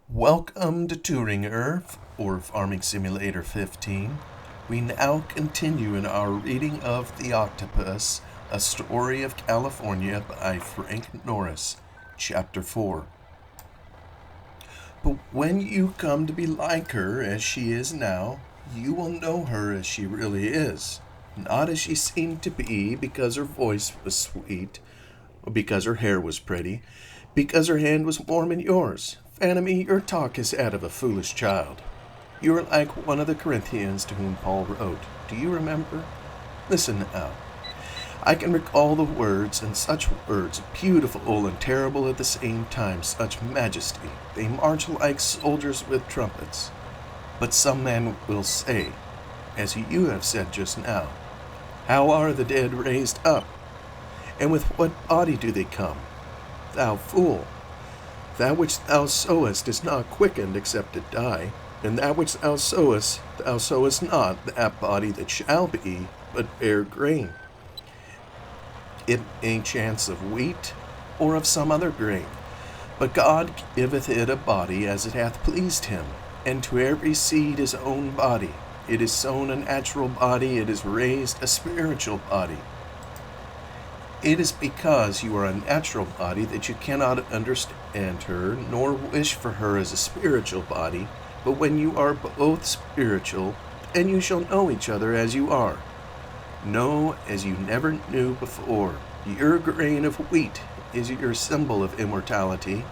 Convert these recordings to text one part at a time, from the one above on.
Welcome to Thueringer, or Farming Simulator 15. We now continue in our reading of The Octopus, A Story of California by Frank Norris, Chapter 4. But when you come to be like her as she is now, you will know her as she really is, not as she seemed to be because her voice was sweet, or because her hair was pretty, because her hand was warm in yours. Fanny, your talk is that of a foolish child. You are like one of the Corinthians to whom Paul wrote. Do you remember? Listen now. I can recall the words, and such words, beautiful and terrible at the same time, such majesty. They march like soldiers with trumpets. But some man will say, as you have said just now, how are the dead raised up? And with what body do they come? Thou fool! That which thou sowest is not quickened except it die, and that which thou sowest not that body that shall be, but bear grain. It may chance of wheat, or of some other grain, but God giveth it a body as it hath pleased him, and to every seed his own body. It is sown a natural body, it is raised a spiritual body. It is because you are a natural body that you cannot understand her, nor wish for her as a spiritual body, but when you are both spiritual, then you shall know each other as you are. Know as you never knew before. Your grain of wheat is your symbol of immortality.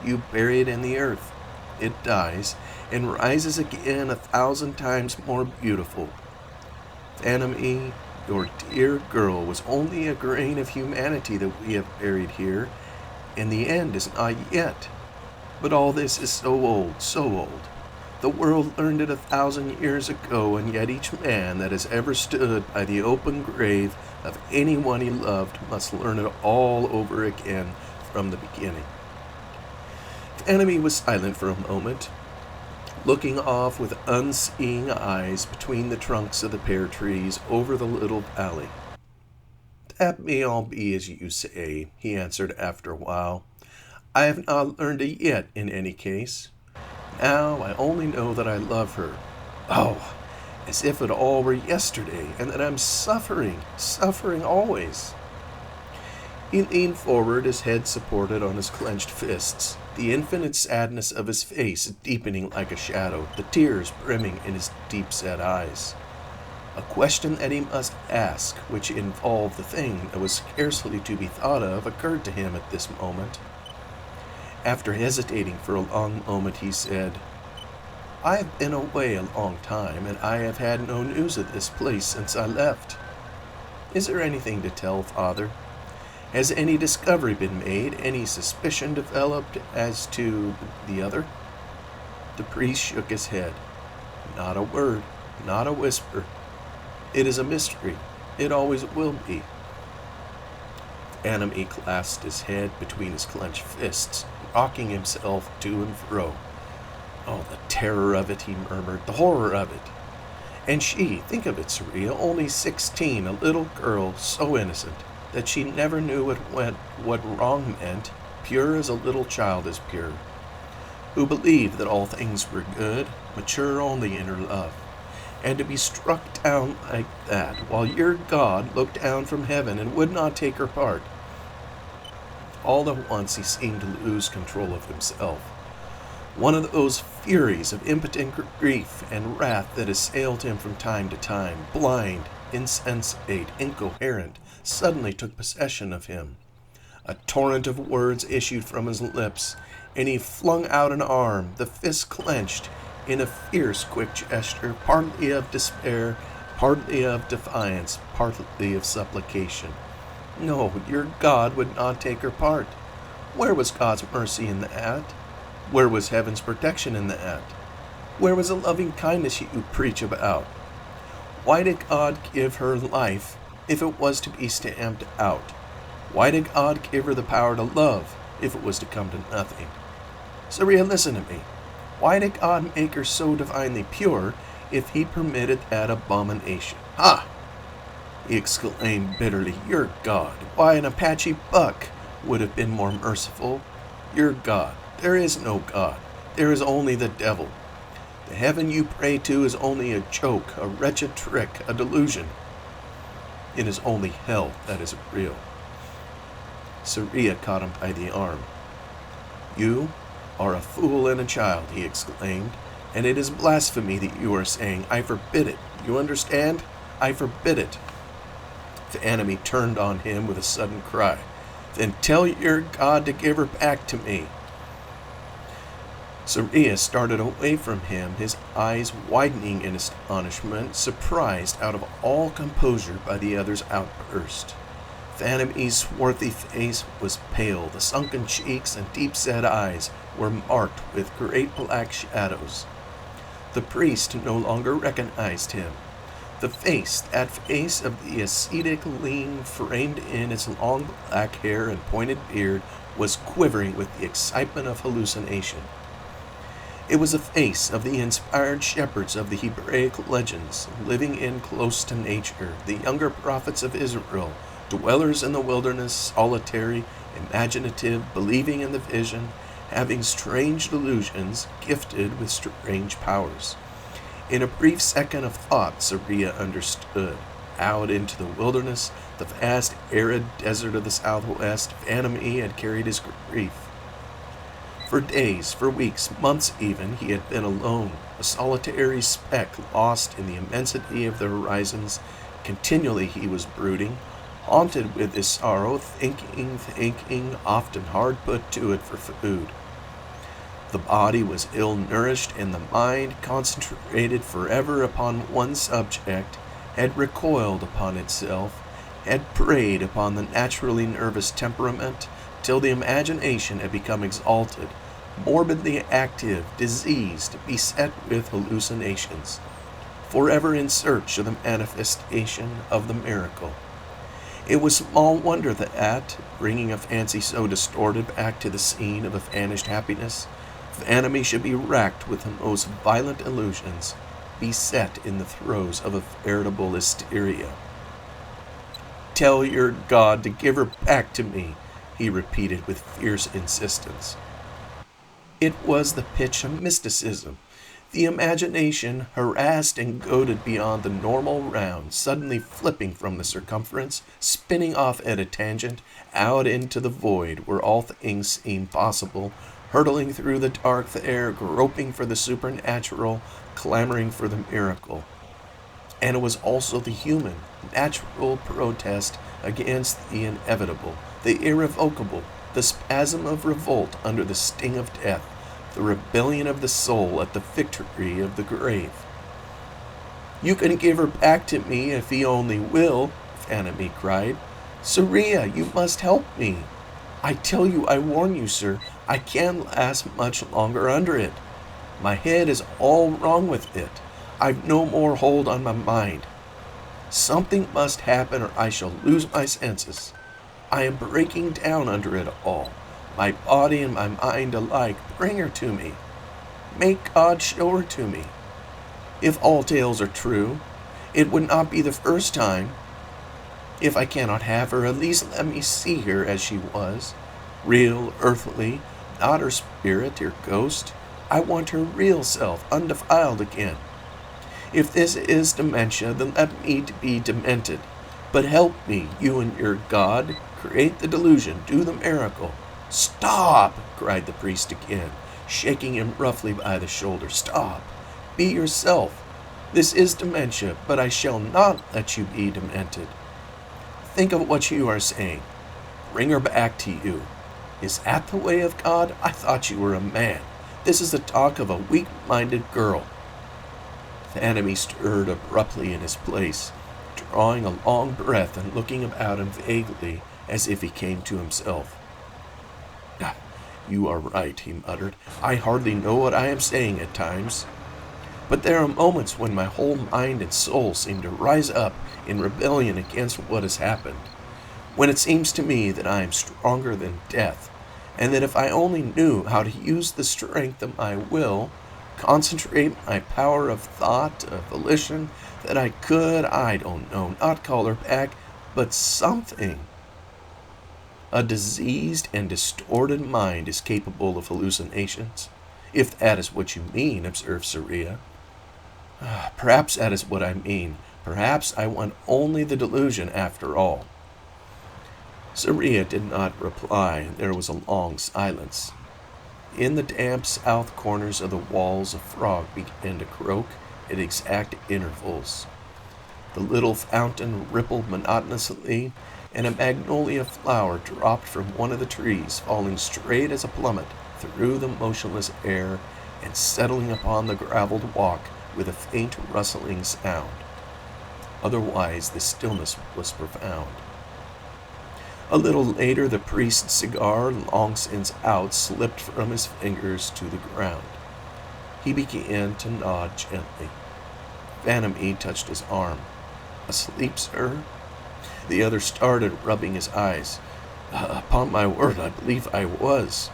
You bury it in the earth. It dies, and rises again 1,000 times more beautiful. Enemy, your dear girl was only a grain of humanity that we have buried here, and the end is not yet. But all this is so old, so old. The world learned it 1,000 years ago, and yet each man that has ever stood by the open grave of anyone he loved must learn it all over again from the beginning. The enemy was silent for a moment, looking off with unseeing eyes between the trunks of the pear trees over the little valley. That may all be as you say, he answered after a while. I have not learned it yet in any case. Now I only know that I love her. Oh, as if it all were yesterday, and that I'm suffering always. He leaned forward, his head supported on his clenched fists, the infinite sadness of his face deepening like a shadow, the tears brimming in his deep-set eyes. A question that he must ask, which involved the thing that was scarcely to be thought of, occurred to him at this moment. After hesitating for a long moment, he said, I have been away a long time, and I have had no news of this place since I left. Is there anything to tell, Father? Has any discovery been made, any suspicion developed as to the other? The priest shook his head. Not a word, not a whisper. It is a mystery. It always will be. The enemy clasped his head between his clenched fists, rocking himself to and fro. Oh, the terror of it, he murmured, the horror of it. And she, think of it, Saria, only 16, a little girl, so innocent that she never knew what wrong meant, pure as a little child is pure, who believed that all things were good, mature only in her love, and to be struck down like that, while your God looked down from heaven and would not take her part. All at once he seemed to lose control of himself. One of those furies of impotent grief and wrath that assailed him from time to time, blind, insensate, incoherent, suddenly took possession of him. A torrent of words issued from his lips, and he flung out an arm, the fist clenched, in a fierce, quick gesture, partly of despair, partly of defiance, partly of supplication. No, your God would not take her part. Where was God's mercy in that? Where was heaven's protection in that? Where was the loving kindness you preach about? Why did God give her life if it was to be stamped out? Why did God give her the power to love if it was to come to nothing? Saria, listen to me. Why did God make her so divinely pure if he permitted that abomination. Ha! He exclaimed bitterly, "Your God! Why, an Apache buck would have been more merciful. Your God! There is no God. There is only the devil. The heaven you pray to is only a joke, a wretched trick, a delusion. It is only hell that is real." Saria caught him by the arm. "You are a fool and a child," he exclaimed, "and it is blasphemy that you are saying. I forbid it. You understand? I forbid it." The enemy turned on him with a sudden cry. "Then tell your God to give her back to me." Saria started away from him, his eyes widening in astonishment, surprised out of all composure by the other's outburst. The enemy's swarthy face was pale. The sunken cheeks and deep-set eyes were marked with great black shadows. The priest no longer recognized him. The face, that face of the ascetic lean framed in its long black hair and pointed beard, was quivering with the excitement of hallucination. It was the face of the inspired shepherds of the Hebraic legends, living in close to nature, the younger prophets of Israel, dwellers in the wilderness, solitary, imaginative, believing in the vision, having strange delusions, gifted with strange powers. In a brief second of thought, Saria understood. Out into the wilderness, the vast arid desert of the southwest, Vanamee had carried his grief. For days, for weeks, months even, he had been alone, a solitary speck lost in the immensity of the horizons. Continually he was brooding, haunted with his sorrow, thinking, often hard put to it for food. The body was ill-nourished, and the mind, concentrated forever upon one subject, had recoiled upon itself, had preyed upon the naturally nervous temperament, till the imagination had become exalted, morbidly active, diseased, beset with hallucinations, forever in search of the manifestation of the miracle. It was small wonder that, bringing a fancy so distorted back to the scene of a vanished happiness, the enemy should be racked with the most violent illusions, beset in the throes of a veritable hysteria. "Tell your God to give her back to me," he repeated with fierce insistence. It was the pitch of mysticism. The imagination, harassed and goaded beyond the normal round, suddenly flipping from the circumference, spinning off at a tangent, out into the void where all things seemed possible, hurtling through the dark air, groping for the supernatural, clamoring for the miracle. And it was also the human, natural protest against the inevitable, the irrevocable, the spasm of revolt under the sting of death, the rebellion of the soul at the victory of the grave. "You can give her back to me if he only will," Vanamee cried. "Saria, you must help me. I tell you, I warn you, sir, I can't last much longer under it. My head is all wrong with it. I've no more hold on my mind. Something must happen or I shall lose my senses. I am breaking down under it all. My body and my mind alike. Bring her to me. Make God show her to me. If all tales are true, it would not be the first time. If I cannot have her, at least let me see her as she was. Real, earthly, not her spirit, her ghost. I want her real self, undefiled again. If this is dementia, then let me be demented. But help me, you and your God. Create the delusion. Do the miracle." "Stop!" cried the priest again, shaking him roughly by the shoulder. "Stop! Be yourself. This is dementia, but I shall not let you be demented. Think of what you are saying. Bring her back to you. Is that the way of God? I thought you were a man. This is the talk of a weak-minded girl." The enemy stirred abruptly in his place, drawing a long breath and looking about him vaguely as if he came to himself. "You are right," he muttered. "I hardly know what I am saying at times. But there are moments when my whole mind and soul seem to rise up in rebellion against what has happened, when it seems to me that I am stronger than death, and that if I only knew how to use the strength of my will, concentrate my power of thought, of volition, that I could, I don't know, not call her back, but something. A diseased and distorted mind is capable of hallucinations, if that is what you mean, observed Saria. Perhaps that is what I mean. Perhaps I want only the delusion after all. Saria did not reply, and there was a long silence. In the damp south corners of the walls, a frog began to croak at exact intervals. The little fountain rippled monotonously, and a magnolia flower dropped from one of the trees, falling straight as a plummet through the motionless air and settling upon the graveled walk with a faint rustling sound. Otherwise, the stillness was profound. A little later, the priest's cigar, long since out, slipped from his fingers to the ground. He began to nod gently. Vanamee touched his arm. "Asleep, sir?" The other started, rubbing his eyes. "Upon my word, I believe I was."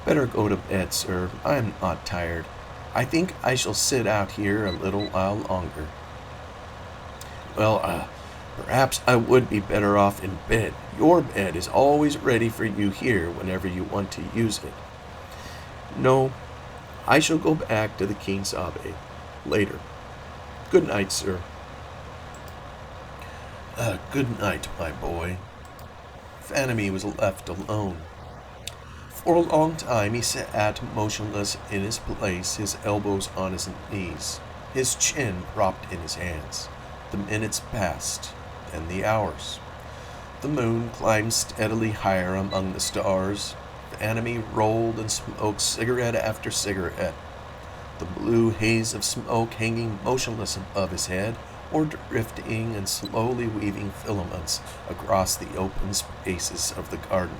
"Better go to bed, sir. I am not tired. I think I shall sit out here a little while longer." "Well, perhaps I would be better off in bed. Your bed is always ready for you here whenever you want to use it." "No, I shall go back to the King's Abbey later. Good night, sir." Good night, my boy." Vanamee was left alone. For a long time he sat motionless in his place, his elbows on his knees, his chin propped in his hands. The minutes passed, then the hours. The moon climbed steadily higher among the stars. Vanamee rolled and smoked cigarette after cigarette, the blue haze of smoke hanging motionless above his head, or drifting and slowly weaving filaments across the open spaces of the garden.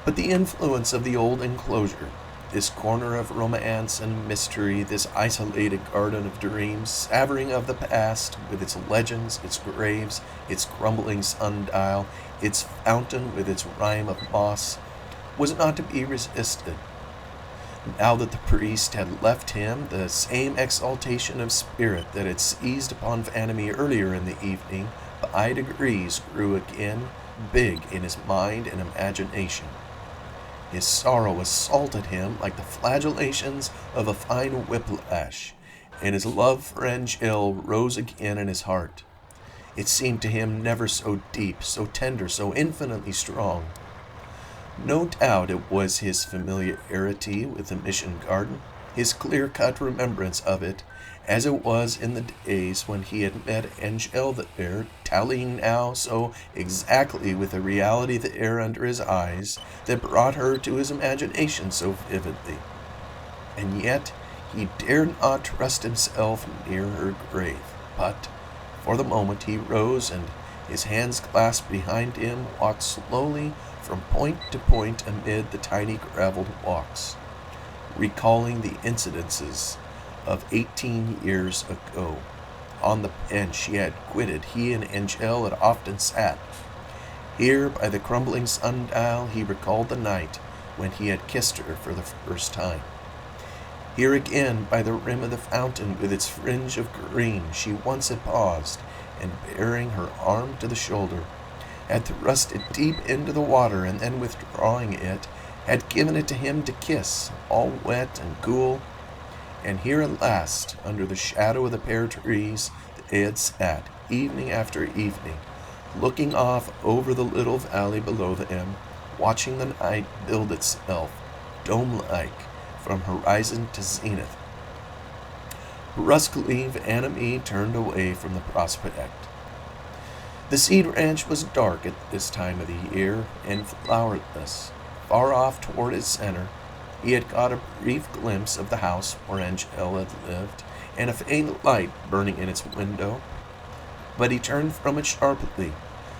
But the influence of the old enclosure, this corner of romance and mystery, this isolated garden of dreams, savoring of the past, with its legends, its graves, its crumbling sundial, its fountain with its rime of moss, was not to be resisted. Now that the priest had left him, the same exaltation of spirit that had seized upon Vanamee earlier in the evening, by degrees grew again big in his mind and imagination. His sorrow assaulted him like the flagellations of a fine whiplash, and his love for Angel rose again in his heart. It seemed to him never so deep, so tender, so infinitely strong. No doubt it was his familiarity with the Mission Garden, his clear-cut remembrance of it, as it was in the days when he had met Angel there, tallying now so exactly with the reality there under his eyes, that brought her to his imagination so vividly. And yet he dared not trust himself near her grave, but for the moment he rose and, his hands clasped behind him, walked slowly from point to point amid the tiny graveled walks, recalling the incidences of 18 years ago. On the bench he had quitted, he and Angel had often sat. Here, by the crumbling sundial, he recalled the night when he had kissed her for the first time. Here again, by the rim of the fountain with its fringe of green, she once had paused, and baring her arm to the shoulder, had thrust it deep into the water, and then withdrawing it, had given it to him to kiss, all wet and cool. And here at last, under the shadow of the pear trees, they had sat, evening after evening, looking off over the little valley below them, watching the night build itself, dome-like, from horizon to zenith. Brusquely, Vanamee turned away from the prospect. The seed ranch was dark at this time of the year, and flowerless. Far off toward its center, he had caught a brief glimpse of the house where Angel had lived, and a faint light burning in its window. But he turned from it sharply.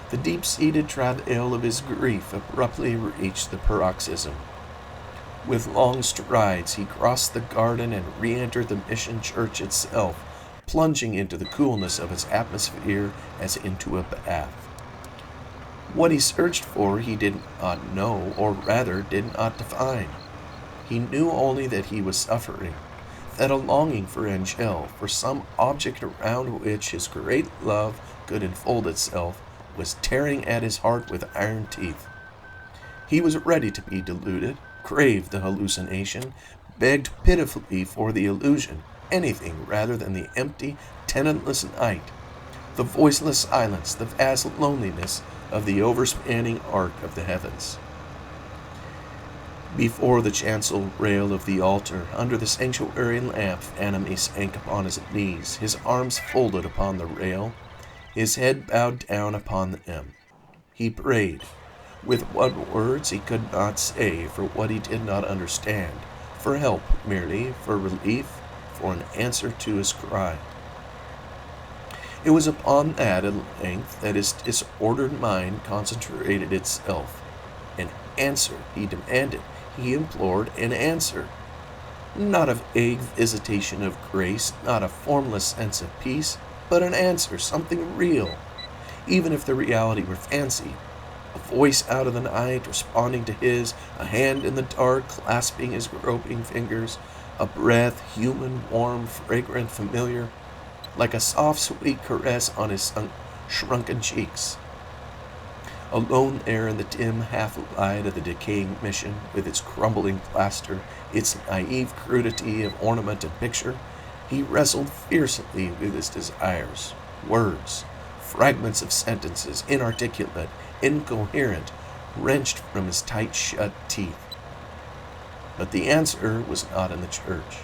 The deep-seated travail of his grief abruptly reached the paroxysm. With long strides, he crossed the garden and re-entered the mission church itself, plunging into the coolness of its atmosphere as into a bath. What he searched for he did not know, or rather did not define. He knew only that he was suffering, that a longing for Angel, for some object around which his great love could enfold itself, was tearing at his heart with iron teeth. He was ready to be deluded, craved the hallucination, begged pitifully for the illusion, anything rather than the empty, tenantless night, the voiceless silence, the vast loneliness of the overspanning arc of the heavens. Before the chancel rail of the altar, under the sanctuary lamp, Enemy sank upon his knees, his arms folded upon the rail, his head bowed down upon them. He prayed, with what words he could not say, for what he did not understand, for help merely, for relief, for an answer to his cry. It was upon that, at length, that his disordered mind concentrated itself. An answer, he demanded. He implored an answer. Not a vague visitation of grace, not a formless sense of peace, but an answer, something real, even if the reality were fancy. A voice out of the night responding to his, a hand in the dark clasping his groping fingers, a breath, human, warm, fragrant, familiar, like a soft, sweet caress on his shrunken cheeks. Alone there in the dim half-light of the decaying mission, with its crumbling plaster, its naive crudity of ornament and picture, he wrestled fiercely with his desires. Words, fragments of sentences, inarticulate, incoherent, wrenched from his tight-shut teeth. But the answer was not in the church.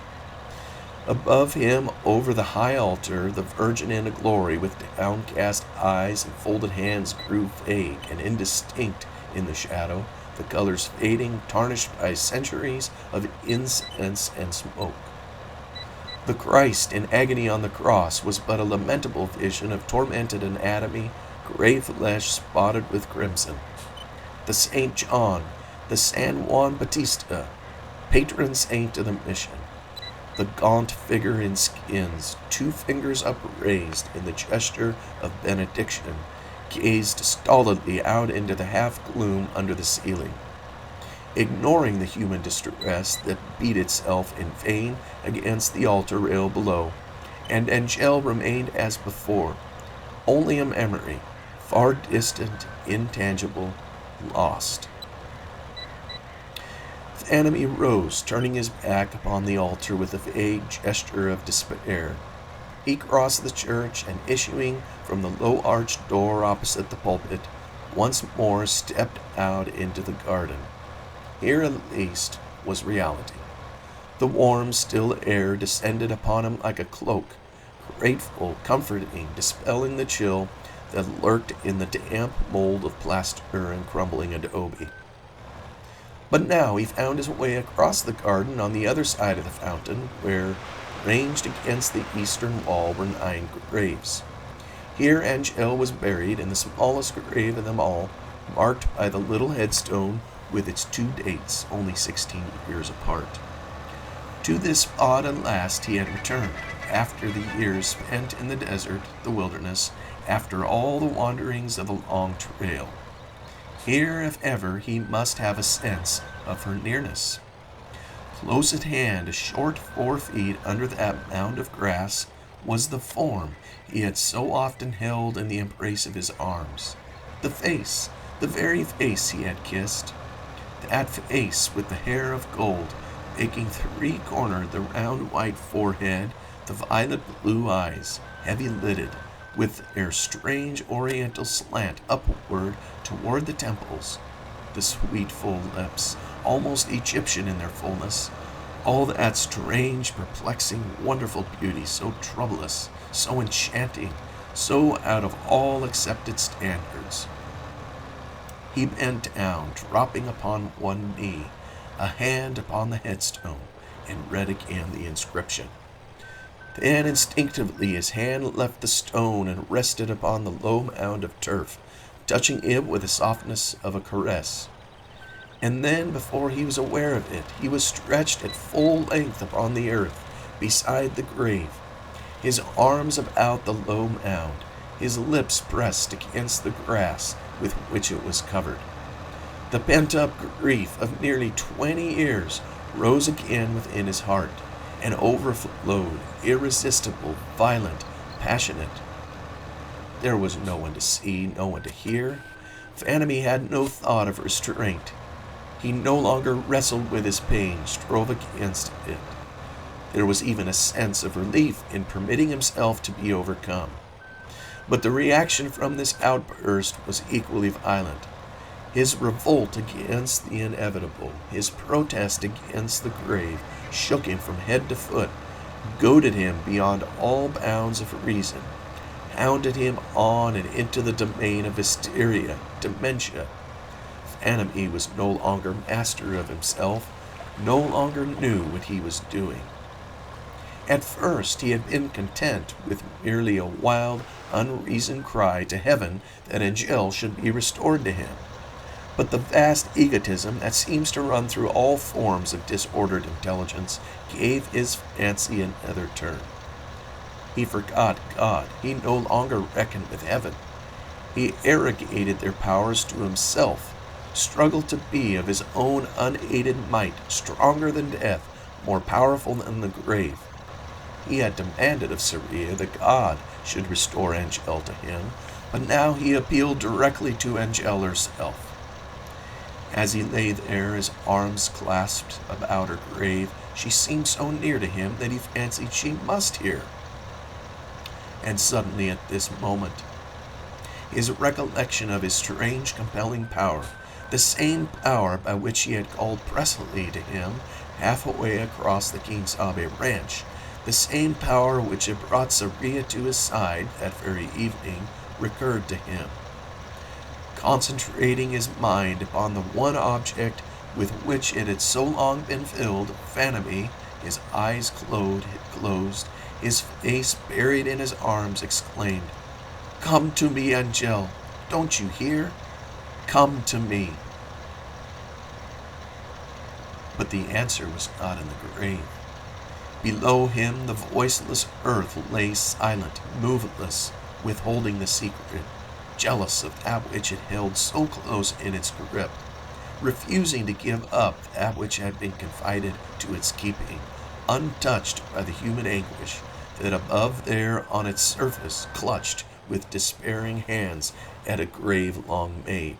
Above him, over the high altar, the Virgin in glory with downcast eyes and folded hands grew vague and indistinct in the shadow, the colors fading, tarnished by centuries of incense and smoke. The Christ in agony on the cross was but a lamentable vision of tormented anatomy, gray flesh spotted with crimson. The St. John, the San Juan Bautista, patron saint of the mission, the gaunt figure in skins, 2 fingers upraised in the gesture of benediction, gazed stolidly out into the half-gloom under the ceiling, ignoring the human distress that beat itself in vain against the altar rail below, and Angel remained as before, only a memory, far distant, intangible, lost. The enemy rose, turning his back upon the altar with a vague gesture of despair. He crossed the church and, issuing from the low-arched door opposite the pulpit, once more stepped out into the garden. Here, at least, was reality. The warm, still air descended upon him like a cloak, grateful, comforting, dispelling the chill that lurked in the damp mold of plaster and crumbling adobe. But now he found his way across the garden on the other side of the fountain, where, ranged against the eastern wall, were 9 graves. Here Angel was buried in the smallest grave of them all, marked by the little headstone with its 2 dates, only 16 years apart. To this spot at last he had returned, after the years spent in the desert, the wilderness, after all the wanderings of the long trail. Here, if ever, he must have a sense of her nearness. Close at hand, a short 4 feet under that mound of grass, was the form he had so often held in the embrace of his arms. The face, the very face he had kissed. That face with the hair of gold, making 3-cornered the round white forehead, the violet blue eyes, heavy-lidded, with their strange oriental slant upward toward the temples, the sweet full lips, almost Egyptian in their fullness, all that strange, perplexing, wonderful beauty, so troublous, so enchanting, so out of all accepted standards. He bent down, dropping upon one knee, a hand upon the headstone, and read again the inscription. Then instinctively his hand left the stone and rested upon the low mound of turf, touching it with the softness of a caress. And then, before he was aware of it, he was stretched at full length upon the earth, beside the grave, his arms about the low mound, his lips pressed against the grass with which it was covered. The pent-up grief of nearly 20 years rose again within his heart, and overflowed, irresistible, violent, passionate. There was no one to see, no one to hear. Vanity had no thought of restraint. He no longer wrestled with his pain, strove against it. There was even a sense of relief in permitting himself to be overcome. But the reaction from this outburst was equally violent. His revolt against the inevitable, his protest against the grave, shook him from head to foot, goaded him beyond all bounds of reason, hounded him on and into the domain of hysteria, dementia. Vanity was no longer master of himself, no longer knew what he was doing. At first he had been content with merely a wild, unreasoned cry to heaven that Angel should be restored to him. But the vast egotism that seems to run through all forms of disordered intelligence gave his fancy another turn. He forgot God. He no longer reckoned with heaven. He arrogated their powers to himself, struggled to be of his own unaided might, stronger than death, more powerful than the grave. He had demanded of Saria that God should restore Angel to him, but now he appealed directly to Angel herself. As he lay there, his arms clasped about her grave, she seemed so near to him that he fancied she must hear. And suddenly at this moment, his recollection of his strange, compelling power, the same power by which he had called Presley to him halfway across the Quinsabe ranch, the same power which had brought Saria to his side that very evening, recurred to him. Concentrating his mind upon the one object with which it had so long been filled, Vanity, his eyes closed, his face buried in his arms, exclaimed, "Come to me, Angel! Don't you hear? Come to me!" But the answer was not in the grave. Below him the voiceless earth lay silent, moveless, withholding the secret, jealous of that which it held so close in its grip, refusing to give up that which had been confided to its keeping, untouched by the human anguish that above there on its surface clutched with despairing hands at a grave long made.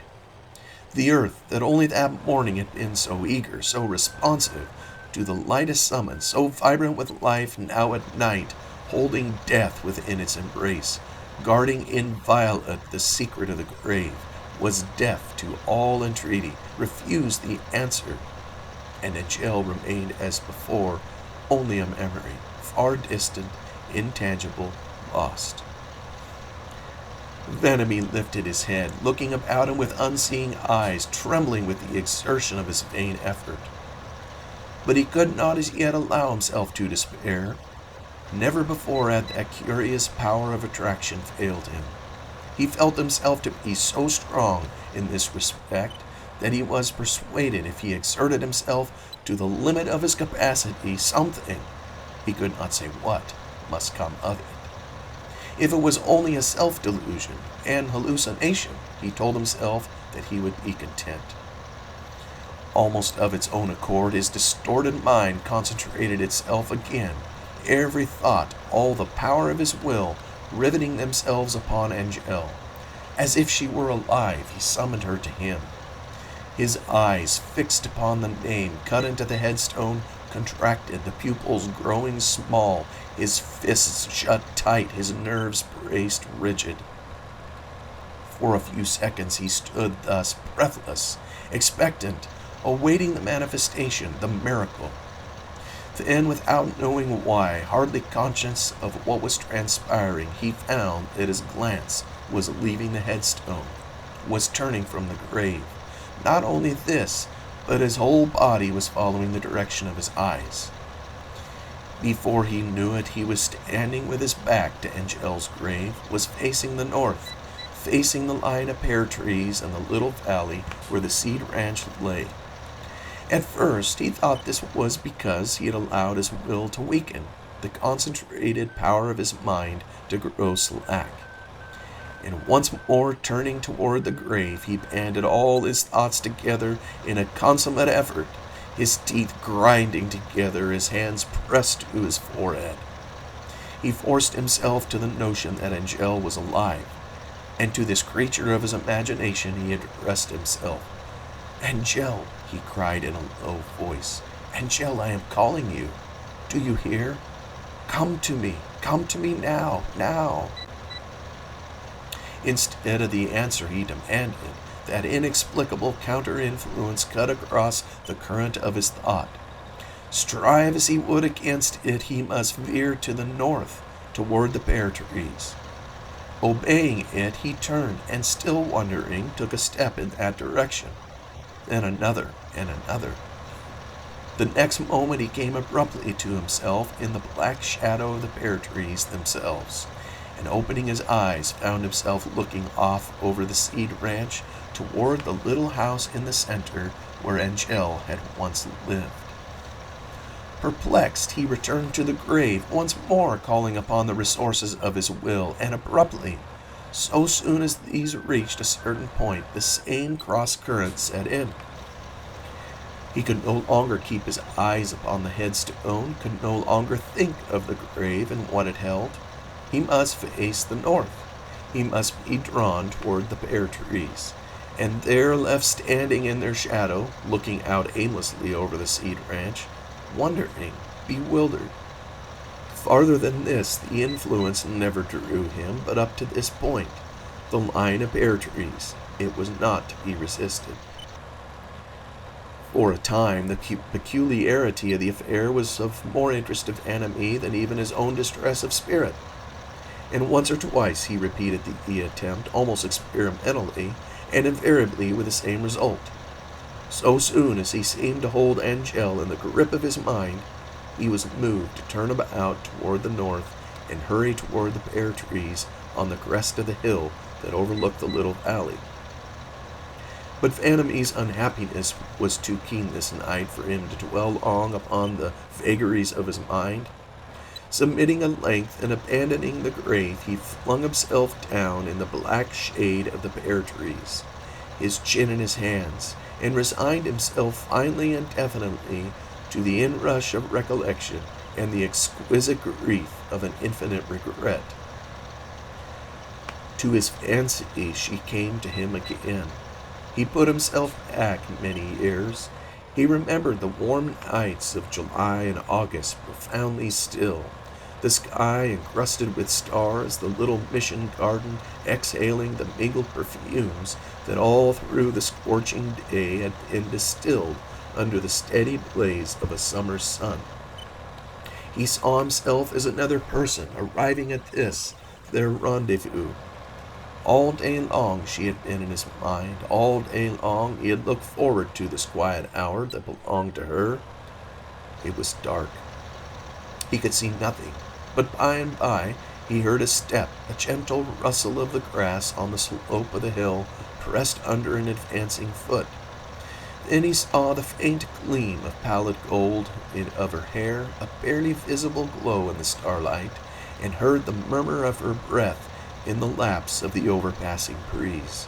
The earth that only that morning had been so eager, so responsive to the lightest summons, so vibrant with life, now at night, holding death within its embrace, guarding inviolate the secret of the grave, was deaf to all entreaty, refused the answer, and Angel remained as before, only a memory, far distant, intangible, lost. Vanity lifted his head, looking about him with unseeing eyes, trembling with the exertion of his vain effort. But he could not as yet allow himself to despair. Never before had that curious power of attraction failed him. He felt himself to be so strong in this respect that he was persuaded if he exerted himself to the limit of his capacity, something, he could not say what, must come of it. If it was only a self-delusion and hallucination, he told himself that he would be content. Almost of its own accord, his distorted mind concentrated itself again, every thought, all the power of his will, riveting themselves upon Angel. As if she were alive, he summoned her to him. His eyes, fixed upon the name cut into the headstone, contracted, the pupils growing small, his fists shut tight, his nerves braced rigid. For a few seconds he stood thus, breathless, expectant, awaiting the manifestation, the miracle. Then, without knowing why, hardly conscious of what was transpiring, he found that his glance was leaving the headstone, was turning from the grave. Not only this, but his whole body was following the direction of his eyes. Before he knew it, he was standing with his back to Angel's grave, was facing the north, facing the line of pear trees and the little valley where the seed ranch lay. At first, he thought this was because he had allowed his will to weaken, the concentrated power of his mind to grow slack. And once more turning toward the grave, he banded all his thoughts together in a consummate effort. his teeth grinding together, his hands pressed to his forehead. He forced himself to the notion that Angel was alive, and to this creature of his imagination he addressed himself. "Angel," he cried in a low voice. "Angel, I am calling you. Do you hear? Come to me now, now." Instead of the answer he demanded, that inexplicable counter-influence cut across the current of his thought. Strive as he would against it, he must veer to the north, toward the pear trees. Obeying it, he turned, and still wondering, took a step in that direction. Then another, and another. The next moment he came abruptly to himself in the black shadow of the pear trees themselves, and opening his eyes, found himself looking off over the seed ranch toward the little house in the center where Angel had once lived. Perplexed, he returned to the grave, once more calling upon the resources of his will, and abruptly, so soon as these reached a certain point, the same cross-current set in. He could no longer keep his eyes upon the headstone, could no longer think of the grave and what it held. He must face the north. He must be drawn toward the pear trees, and there left standing in their shadow, looking out aimlessly over the seed ranch, wondering, bewildered. Farther than this, the influence never drew him, but up to this point, the line of pear trees, it was not to be resisted. For a time, the peculiarity of the affair was of more interest to Vanamee than even his own distress of spirit, and once or twice he repeated the attempt, almost experimentally, and invariably with the same result. So soon as he seemed to hold Angel in the grip of his mind, he was moved to turn about toward the north and hurry toward the pear trees on the crest of the hill that overlooked the little valley. But Vanamee's unhappiness was too keen this night for him to dwell long upon the vagaries of his mind. Submitting at length and abandoning the grave, he flung himself down in the black shade of the pear trees, his chin in his hands, and resigned himself finally and definitely to the inrush of recollection and the exquisite grief of an infinite regret. To his fancy she came to him again. He put himself back many years. He remembered the warm nights of July and August, profoundly still, the sky encrusted with stars, the little mission garden exhaling the mingled perfumes that all through the scorching day had been distilled under the steady blaze of a summer's sun. He saw himself as another person arriving at this, their rendezvous. All day long she had been in his mind. All day long he had looked forward to this quiet hour that belonged to her. It was dark. He could see nothing, but by and by he heard a step, a gentle rustle of the grass on the slope of the hill, pressed under an advancing foot. Then he saw the faint gleam of pallid gold of her hair, a barely visible glow in the starlight, and heard the murmur of her breath in the lapse of the overpassing breeze.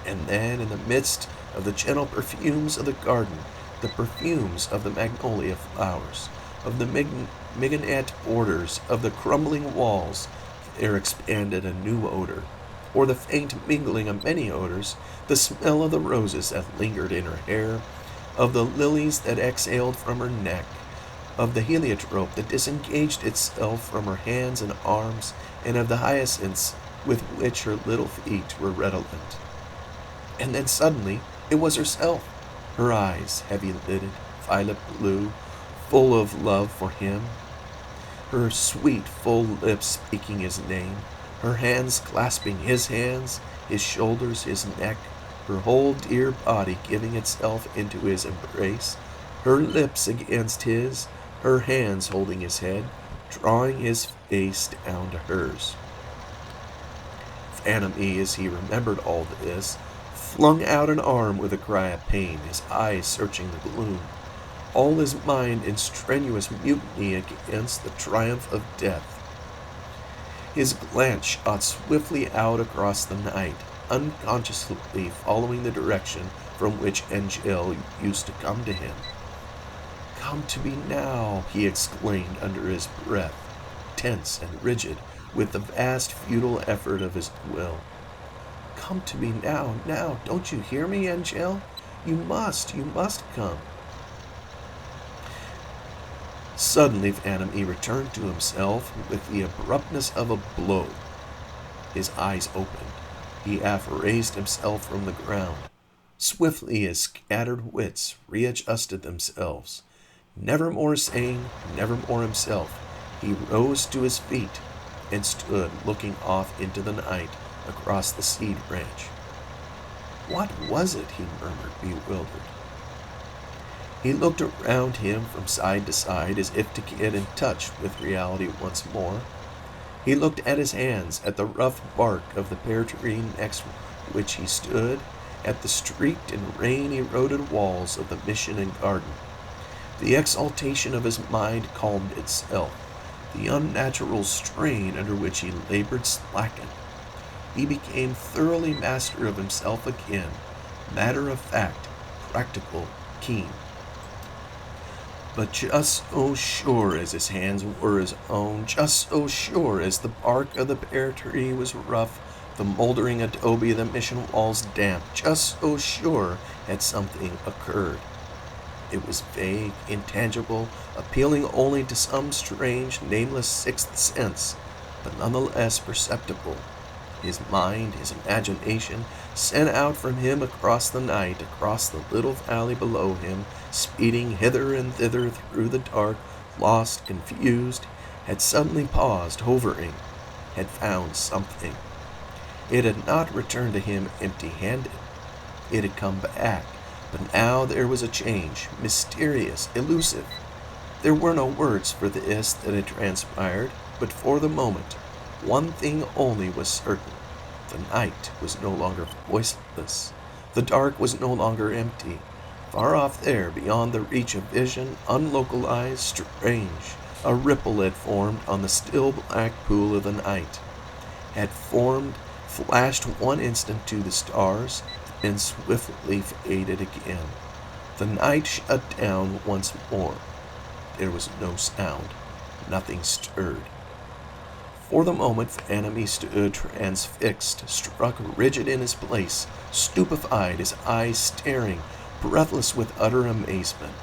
And then, in the midst of the gentle perfumes of the garden, the perfumes of the magnolia flowers, of the mignonette borders, of the crumbling walls, there expanded a new odor, or the faint mingling of many odors, the smell of the roses that lingered in her hair, of the lilies that exhaled from her neck, of the heliotrope that disengaged itself from her hands and arms, and of the hyacinths with which her little feet were redolent. And then suddenly it was herself, her eyes heavy-lidded, violet blue, full of love for him, her sweet, full lips speaking his name, her hands clasping his hands, his shoulders, his neck, her whole dear body giving itself into his embrace, her lips against his, her hands holding his head, drawing his face down to hers. Vanamee, as he remembered all this, flung out an arm with a cry of pain, his eyes searching the gloom, all his mind in strenuous mutiny against the triumph of death. His glance shot swiftly out across the night, unconsciously following the direction from which Angel used to come to him. "Come to me now," he exclaimed under his breath, tense and rigid with the vast futile effort of his will. "Come to me now, don't you hear me, Angel? You must come." Suddenly Vanity returned to himself with the abruptness of a blow. His eyes opened. He half raised himself from the ground. Swiftly his scattered wits readjusted themselves. Never more sane, never more himself, he rose to his feet and stood looking off into the night across the seed branch. What was it? He murmured, bewildered. He looked around him from side to side as if to get in touch with reality once more. He looked at his hands, at the rough bark of the pear tree next which he stood, at the streaked and rain-eroded walls of the mission and garden. The exaltation of his mind calmed itself. The unnatural strain under which he labored slackened. He became thoroughly master of himself again, matter-of-fact, practical, keen. But just so sure as his hands were his own, just so sure as the bark of the pear tree was rough, the moldering adobe of the mission walls damp, just so sure had something occurred. It was vague, intangible, appealing only to some strange, nameless sixth sense, but nonetheless perceptible. His mind, his imagination, sent out from him across the night, across the little valley below him, speeding hither and thither through the dark, lost, confused, had suddenly paused, hovering, had found something. It had not returned to him empty-handed. It had come back, but now there was a change, mysterious, elusive. There were no words for this that had transpired, but for the moment, one thing only was certain. The night was no longer voiceless. The dark was no longer empty. Far off there, beyond the reach of vision, unlocalized, strange, a ripple had formed on the still black pool of the night. Had formed, flashed one instant to the stars, and swiftly faded again. The night shut down once more. There was no sound. Nothing stirred. For the moment, Vanity stood transfixed, struck rigid in his place, stupefied, his eyes staring, breathless with utter amazement.